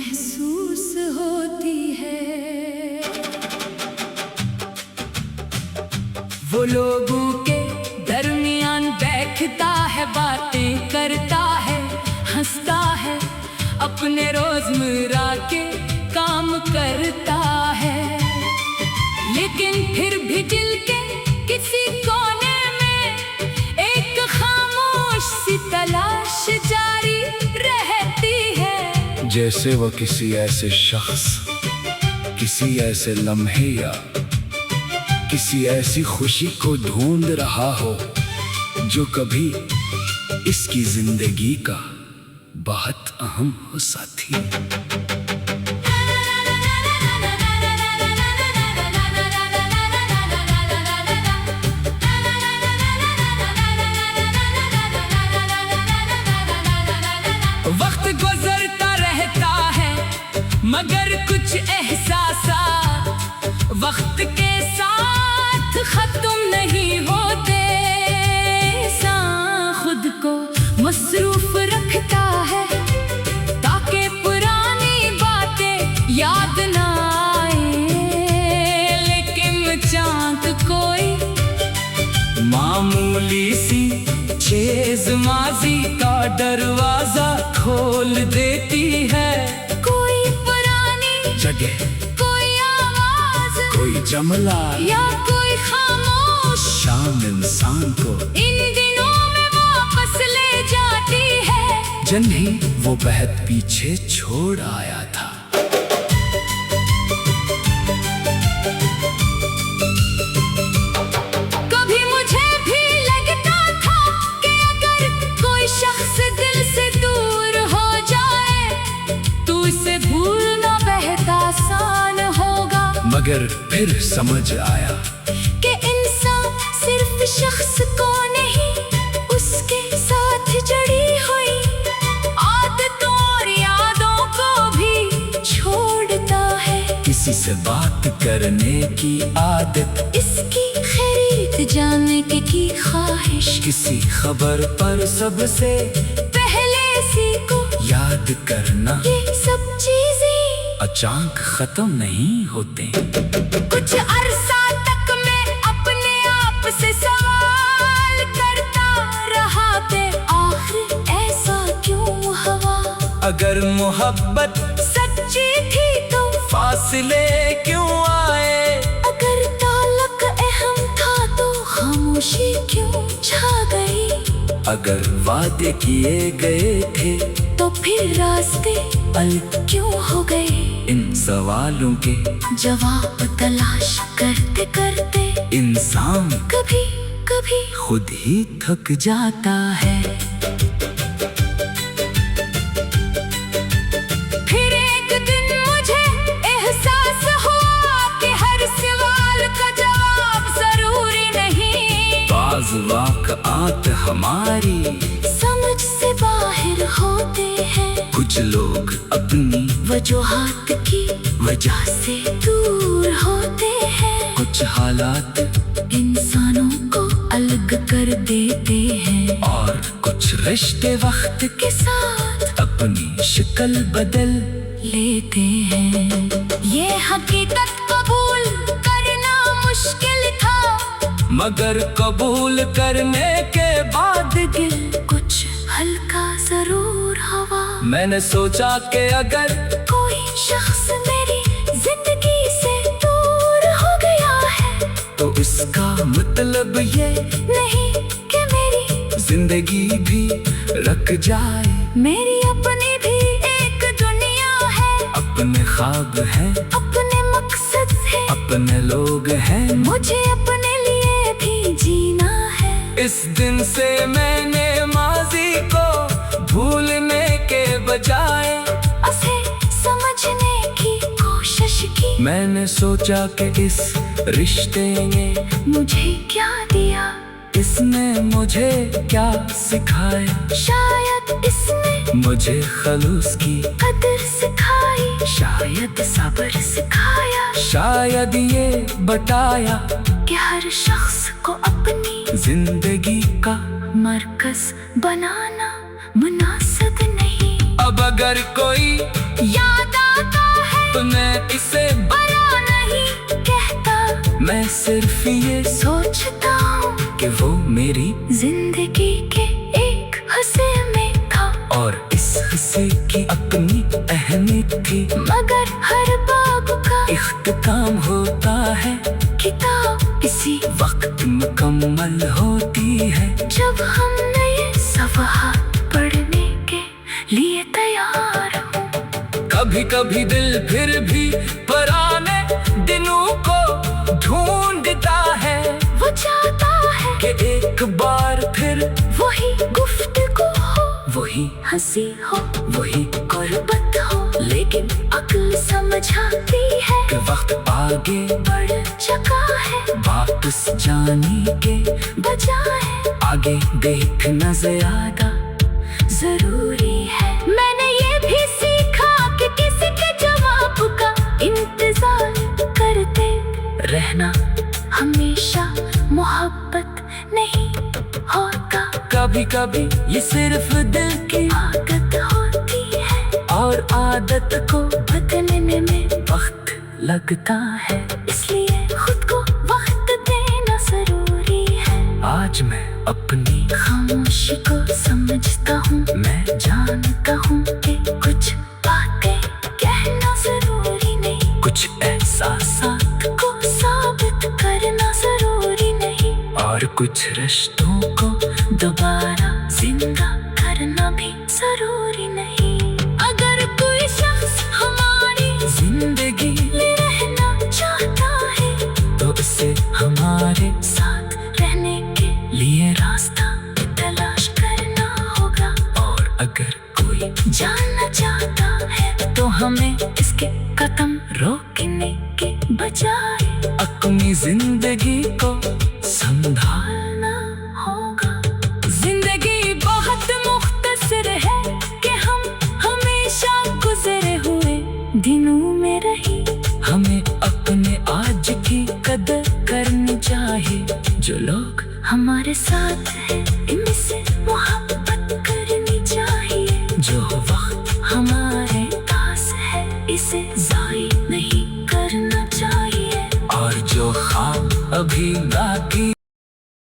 महसूस होती है। वो लोगों के दरमियान बैठता है, बातें करता है, हंसता है, अपने रोजमर्रा के काम करता है। लेकिन फिर भी दिल के किसी कोने में एक खामोश सी तलाश जारी रहती है। जैसे वो किसी ऐसे शख्स, किसी ऐसे लम्हे या किसी ऐसी खुशी को ढूंढ रहा हो जो कभी इसकी जिंदगी का बहुत अहम हो साथी। वक्त गुजरता रहता है मगर कुछ एहसास वक्त के साथ खत्म नहीं होते। इंसान खुद को मसरूफ रखता है ताकि पुरानी बातें याद ना आए। लेकिन चांद कोई मामूली सी चीज माजी का दरवाजा खोल देती है। कोई पुरानी जगह, कोई आवाज, कोई जमला या कोई खामोश शाम इंसान को इन दिनों में वापस ले जाती है। जन्ही वो बहत पीछे छोड़ आया था। कभी मुझे भी लगता था कि अगर कोई शख्स दिल से दूर हो जाए तो उसे भूलना बेहद आसान होगा। मगर फिर समझ आया कि इंसान सिर्फ शख्स को नहीं, उसके साथ जड़ी हुई आदतों और यादों को भी छोड़ता है। किसी से बात करने की आदत, इसकी खैरियत जानने की ख्वाहिश, किसी खबर पर सबसे पहले सीखो याद करना, ये सब चीजें अचानक खत्म नहीं होते। कुछ अरसा तक मैं अपने आप से सवाल करता रहा कि आखिर ऐसा क्यों हुआ। अगर मोहब्बत सच्ची थी तो फासले क्यों आए। अगर ताल्लुक अहम था तो खामोशी क्यों छा गई। अगर वादे किए गए थे तो फिर रास्ते अलग क्यों हो गए। इन सवालों के जवाब तलाश करते करते इंसान कभी कभी खुद ही थक जाता है। फिर एक दिन मुझे एहसास हुआ कि हर सवाल का जवाब जरूरी नहीं। बाज़ वाक़आत हमारी समझ से बाहर होते हैं। कुछ लोग अपनी वजूहात की वजह से दूर होते हैं। कुछ हालात इंसानों को अलग कर देते हैं और कुछ रिश्ते वक्त के साथ अपनी शक्ल बदल लेते हैं। ये हकीकत कबूल करना मुश्किल था मगर कबूल करने के बाद दिल कुछ हल्का जरूर हवा। मैंने सोचा कि अगर कोई शख्स मेरी जिंदगी से दूर हो गया है तो इसका मतलब ये नहीं कि मेरी जिंदगी भी रख जाए। मेरी अपनी भी एक दुनिया है, अपने ख्वाब हैं, अपने मकसद है, अपने लोग हैं। मुझे अपने लिए भी जीना है। इस दिन से मैंने माजी को भूलने के बजाय उसे समझने की कोशिश की। मैंने सोचा कि इस रिश्ते ने मुझे क्या दिया, इसने मुझे क्या सिखाया। शायद इसने मुझे खलूस की कदर सिखाई, शायद सब्र सिखाया, शायद ये बताया कि हर शख्स को अपनी जिंदगी का मरकज बनाना मुनासिब नहीं। अब अगर कोई याद आता है तो मैं इसे बुरा नहीं कहता, मैं सिर्फ ये सोचता हूँ कि वो मेरी जिंदगी के एक हिस्से में था, और इस हिस्से की अपनी अहमियत थी। मगर हर बाब का इख्तिताम होता है, किताब इसी वक्त मुकम्मल होती है, जब हम नए सफ़हा पढ़ने के लिए तैयार हूँ। कभी कभी दिल फिर भी पुराने दिनों को ढूंढता है, वो चाहता है कि एक बार फिर वही गुफ्तगू हो, वही हंसी हो, वही गुर्बत हो, लेकिन अक्ल समझाती है कि वक्त आगे बढ़ चुका है, वापस जाने के बजाय आगे देखना ज्यादा जरूरी है। मैंने ये भी सीखा कि किसी के जवाब का इंतजार करते रहना हमेशा मोहब्बत नहीं होता, कभी कभी ये सिर्फ दिल की आदत होती है, और आदत को बदलने में वक्त लगता है। इसलिए खुद को वक्त देना जरूरी है। आज मैं अपनी खामोशी को समझता हूँ, मैं जानता हूँ कि कुछ बातें कहना जरूरी नहीं, कुछ एहसासात को साबित करना जरूरी नहीं, और कुछ रिश्तों को दोबारा जिंदा करना भी जरूरी नहीं। अगर कोई शख्स हमारी जिंदगी में रहना चाहता है, तो इसे हमारे साथ रहने के लिए रास्ता तलाश करना होगा, और अगर कोई जानना चाहता है तो हमें इसके कदम रोकने के बजाय अपनी जिंदगी को संभाल ना होगा। जिंदगी बहुत मुख्तसर है कि हम हमेशा गुजरे हुए दिनों में रही, हमें अपने आज की कदर करनी चाहिए। जो लोग हमारे साथ है इनसे मोहब्बत करनी चाहिए, जो वक्त हमारे पास है इसे जाया नहीं करना चाहिए, और जो ख्वाब अभी